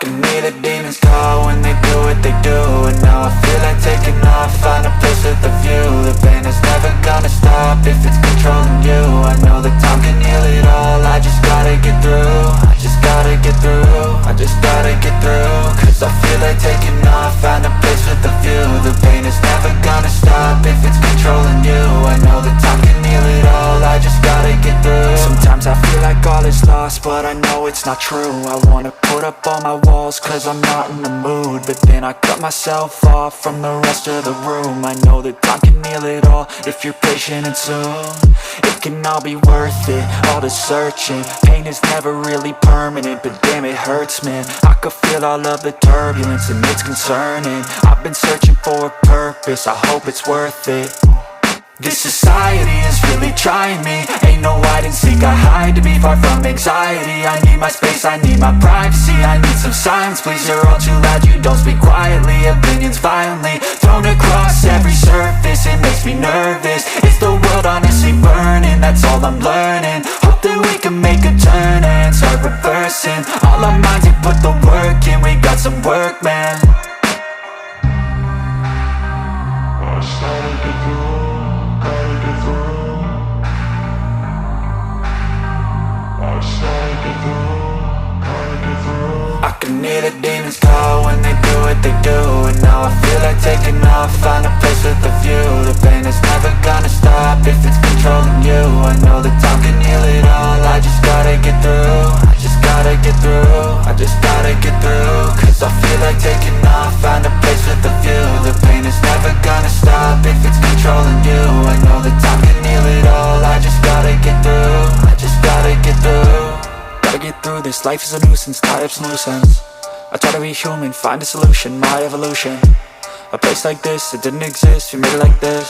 can hear the demons call when they do what they do. And now I feel like taking off, find a place with a view. The pain is never gonna stop if it's controlling you. I know that time can heal it all, I just gotta get through. I just gotta get through, I just gotta get through. Cause I feel like taking off, find a place with a view. The pain is never gonna stop if it's controlling you. I know that time can heal it all, I just gotta get through. Sometimes I feel like all is lost, but I know it's not true. I wanna put up all my walls cause I'm not in the mood, but then I cut myself off from the rest of the room. I know that time can heal it all if you're patient, and soon it can all be worth it, all the searching. Pain is never really permanent, but damn it hurts, man. I could feel all of the turbulence and it's concerning. I've been searching for a purpose, I hope it's worth it. This society is really trying me. Ain't no hide and seek, I hide to be far from anxiety. I need my space, I need my privacy. I need some silence, please, you're all too loud. You don't speak quietly, opinions violently thrown across every surface. It makes me nervous, is the world honestly burning? That's all I'm learning. Hope that we can make a turn and start reversing all our minds and put the work in. We got some work, man. I can hear the demons call when they do what they do. And now I feel like taking off, find a place with a view. The pain is never gonna stop if it's controlling you. I know that time can heal it all, I just gotta get through. I just gotta get through, I just gotta get through. Cause I feel like taking off, find a place with a view. The pain is never gonna stop if it's controlling you. I know that time can heal it all, I just gotta get through. I just gotta get through. Gotta get through this, life is a nuisance, tie up some loose ends. I try to be human, find a solution, my evolution. A place like this, it didn't exist, we made it like this.